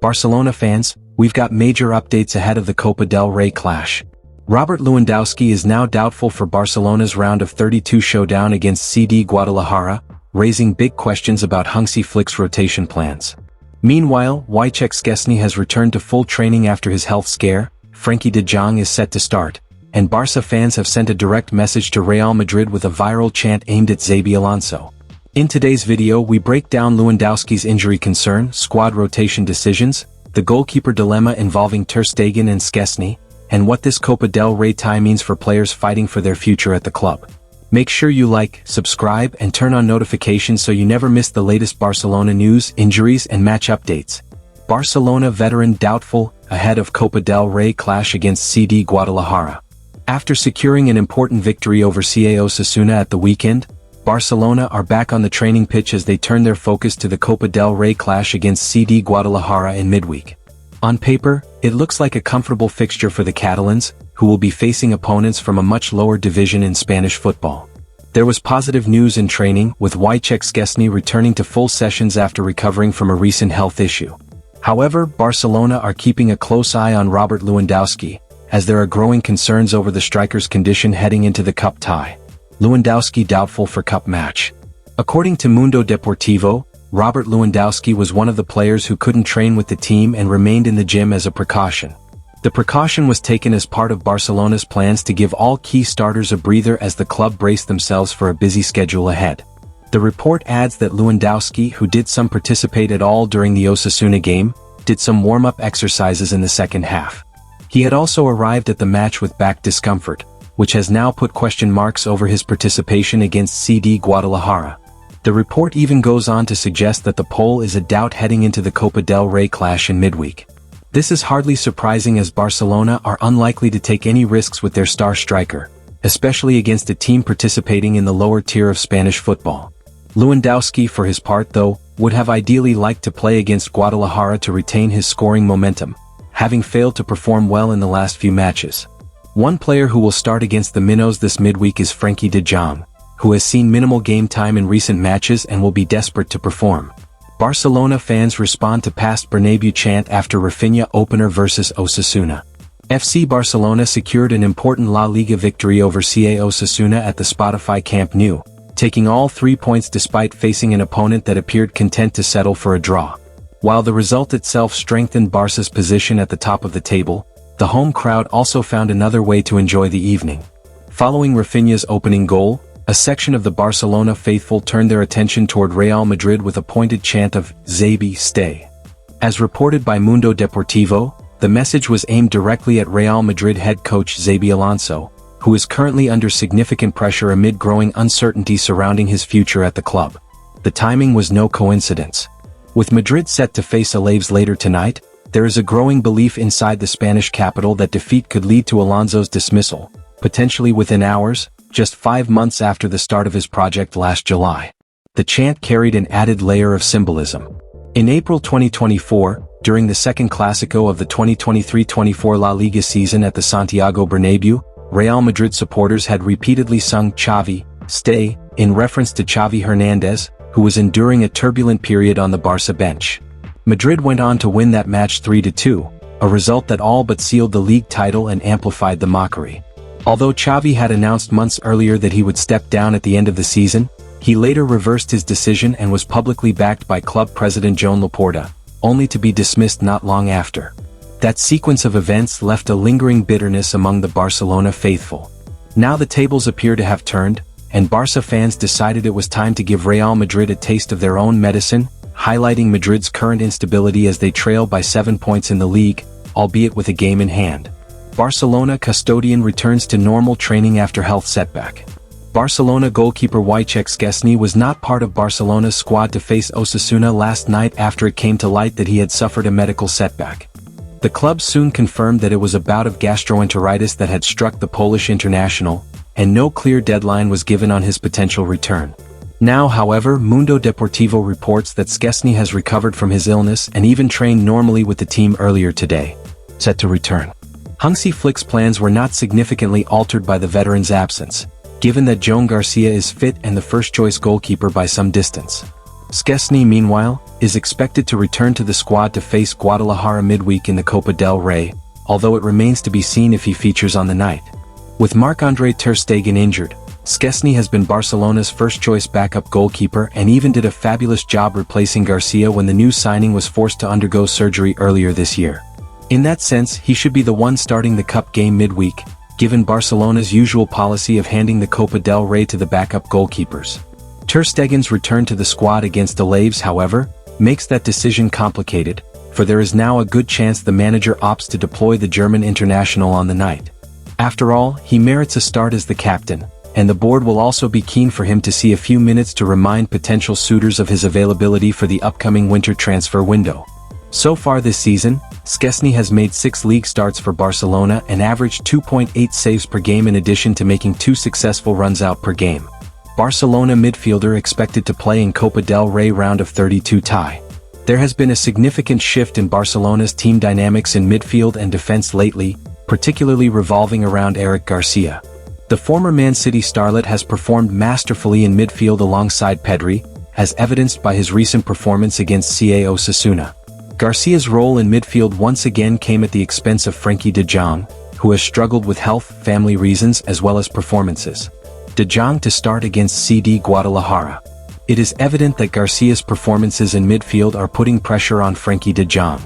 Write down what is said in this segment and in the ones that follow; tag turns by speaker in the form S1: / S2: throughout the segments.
S1: Barcelona fans, we've got major updates ahead of the Copa del Rey clash. Robert Lewandowski is now doubtful for Barcelona's round of 32 showdown against CD Guadalajara, raising big questions about Hansi Flick's rotation plans. Meanwhile, Wojciech Szczesny has returned to full training after his health scare, Frenkie de Jong is set to start, and Barca fans have sent a direct message to Real Madrid with a viral chant aimed at Xabi Alonso. In today's video we break down Lewandowski's injury concern, squad rotation decisions, the goalkeeper dilemma involving Ter Stegen and Szczesny, and what this Copa del Rey tie means for players fighting for their future at the club. Make sure you like, subscribe, and turn on notifications so you never miss the latest Barcelona news, injuries, and match updates. Barcelona veteran doubtful, ahead of Copa del Rey clash against CD Guadalajara. After securing an important victory over CA Osasuna at the weekend, Barcelona are back on the training pitch as they turn their focus to the Copa del Rey clash against CD Guadalajara in midweek. On paper, it looks like a comfortable fixture for the Catalans, who will be facing opponents from a much lower division in Spanish football. There was positive news in training, with Wojciech Szczesny returning to full sessions after recovering from a recent health issue. However, Barcelona are keeping a close eye on Robert Lewandowski, as there are growing concerns over the striker's condition heading into the cup tie. Lewandowski doubtful for cup match. According to Mundo Deportivo, Robert Lewandowski was one of the players who couldn't train with the team and remained in the gym as a precaution. The precaution was taken as part of Barcelona's plans to give all key starters a breather as the club braced themselves for a busy schedule ahead. The report adds that Lewandowski, who did some participate at all during the Osasuna game, did some warm-up exercises in the second half. He had also arrived at the match with back discomfort, which has now put question marks over his participation against CD Guadalajara. The report even goes on to suggest that the Pole is a doubt heading into the Copa del Rey clash in midweek. This is hardly surprising as Barcelona are unlikely to take any risks with their star striker, especially against a team participating in the lower tier of Spanish football. Lewandowski, for his part though, would have ideally liked to play against Guadalajara to retain his scoring momentum, having failed to perform well in the last few matches. One player who will start against the Minnows this midweek is Frenkie de Jong, who has seen minimal game time in recent matches and will be desperate to perform. Barcelona fans respond to past Bernabeu chant after Rafinha opener versus Osasuna. FC Barcelona secured an important La Liga victory over CA Osasuna at the Spotify Camp Nou, taking all 3 points despite facing an opponent that appeared content to settle for a draw. While the result itself strengthened Barca's position at the top of the table, the home crowd also found another way to enjoy the evening. Following Rafinha's opening goal, a section of the Barcelona faithful turned their attention toward Real Madrid with a pointed chant of "Xabi, stay." As reported by Mundo Deportivo, the message was aimed directly at Real Madrid head coach Xabi Alonso, who is currently under significant pressure amid growing uncertainty surrounding his future at the club. The timing was no coincidence. With Madrid set to face Alaves later tonight, there is a growing belief inside the Spanish capital that defeat could lead to Alonso's dismissal, potentially within hours, just 5 months after the start of his project last July. The chant carried an added layer of symbolism. In April 2024, during the second Clásico of the 2023-24 La Liga season at the Santiago Bernabéu, Real Madrid supporters had repeatedly sung "Xavi, stay," in reference to Xavi Hernandez, who was enduring a turbulent period on the Barca bench. Madrid went on to win that match 3-2, a result that all but sealed the league title and amplified the mockery. Although Xavi had announced months earlier that he would step down at the end of the season, he later reversed his decision and was publicly backed by club president Joan Laporta, only to be dismissed not long after. That sequence of events left a lingering bitterness among the Barcelona faithful. Now the tables appear to have turned, and Barca fans decided it was time to give Real Madrid a taste of their own medicine, highlighting Madrid's current instability as they trail by 7 points in the league, albeit with a game in hand. Barcelona custodian returns to normal training after health setback. Barcelona goalkeeper Wojciech Szczesny was not part of Barcelona's squad to face Osasuna last night after it came to light that he had suffered a medical setback. The club soon confirmed that it was a bout of gastroenteritis that had struck the Polish international, and no clear deadline was given on his potential return. Now, however, Mundo Deportivo reports that Szczesny has recovered from his illness and even trained normally with the team earlier today, set to return. Hansi Flick's plans were not significantly altered by the veteran's absence, given that Joan Garcia is fit and the first-choice goalkeeper by some distance. Szczęsny, meanwhile, is expected to return to the squad to face Guadalajara midweek in the Copa del Rey, although it remains to be seen if he features on the night. With Marc-Andre ter Stegen injured, Szczęsny has been Barcelona's first-choice backup goalkeeper and even did a fabulous job replacing Garcia when the new signing was forced to undergo surgery earlier this year. In that sense, he should be the one starting the cup game midweek, given Barcelona's usual policy of handing the Copa del Rey to the backup goalkeepers. Ter Stegen's return to the squad against Alaves, however, makes that decision complicated, for there is now a good chance the manager opts to deploy the German international on the night. After all, he merits a start as the captain, and the board will also be keen for him to see a few minutes to remind potential suitors of his availability for the upcoming winter transfer window. So far this season, Szczęsny has made 6 league starts for Barcelona and averaged 2.8 saves per game in addition to making 2 successful runs out per game. Barcelona midfielder expected to play in Copa del Rey round of 32 tie. There has been a significant shift in Barcelona's team dynamics in midfield and defense lately, particularly revolving around Eric Garcia. The former Man City starlet has performed masterfully in midfield alongside Pedri, as evidenced by his recent performance against CA Osasuna. Garcia's role in midfield once again came at the expense of Frenkie de Jong, who has struggled with health, family reasons as well as performances. De Jong to start against CD Guadalajara. It is evident that Garcia's performances in midfield are putting pressure on Frenkie de Jong.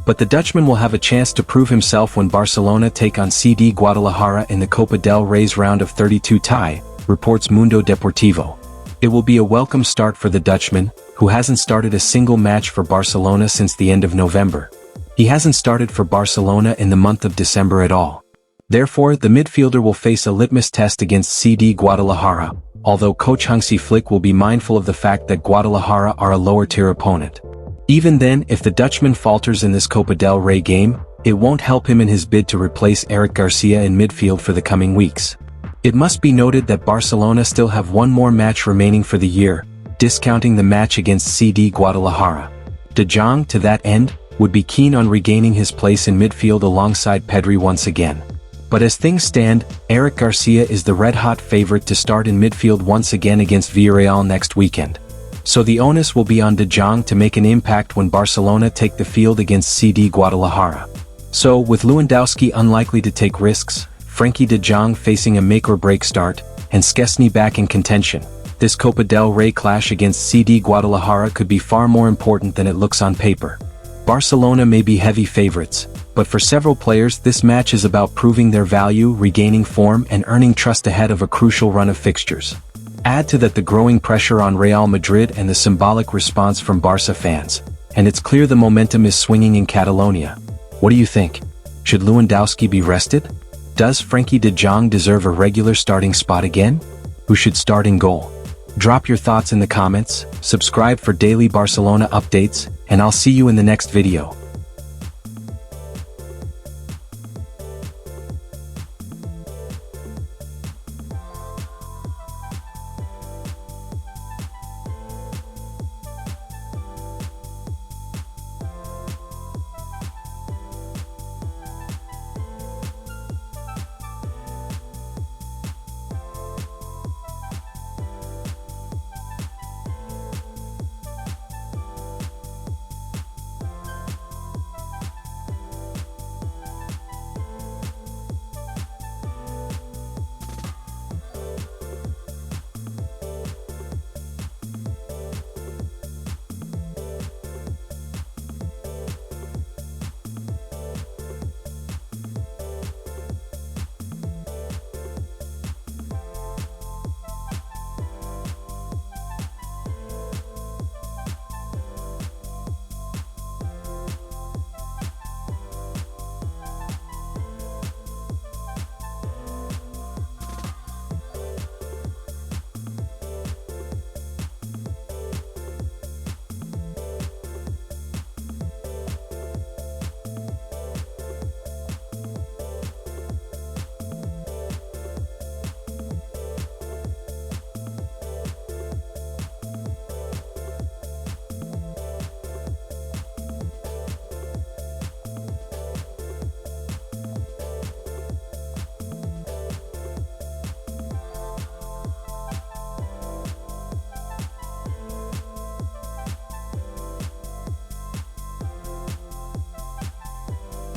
S1: But the Dutchman will have a chance to prove himself when Barcelona take on CD Guadalajara in the Copa del Rey's round of 32 tie, reports Mundo Deportivo. It will be a welcome start for the Dutchman, who hasn't started a single match for Barcelona since the end of November. He hasn't started for Barcelona in the month of December at all. Therefore, the midfielder will face a litmus test against CD Guadalajara, although coach Hansi Flick will be mindful of the fact that Guadalajara are a lower-tier opponent. Even then, if the Dutchman falters in this Copa del Rey game, it won't help him in his bid to replace Eric Garcia in midfield for the coming weeks. It must be noted that Barcelona still have one more match remaining for the year, discounting the match against CD Guadalajara. De Jong, to that end, would be keen on regaining his place in midfield alongside Pedri once again. But as things stand, Eric Garcia is the red-hot favorite to start in midfield once again against Villarreal next weekend. So the onus will be on De Jong to make an impact when Barcelona take the field against CD Guadalajara. So, with Lewandowski unlikely to take risks, Frenkie de Jong facing a make-or-break start, and Szczęsny back in contention, this Copa del Rey clash against CD Guadalajara could be far more important than it looks on paper. Barcelona may be heavy favorites, but for several players this match is about proving their value, regaining form and earning trust ahead of a crucial run of fixtures. Add to that the growing pressure on Real Madrid and the symbolic response from Barca fans, and it's clear the momentum is swinging in Catalonia. What do you think? Should Lewandowski be rested? Does Frenkie de Jong deserve a regular starting spot again? Who should start in goal? Drop your thoughts in the comments, subscribe for daily Barcelona updates, and I'll see you in the next video.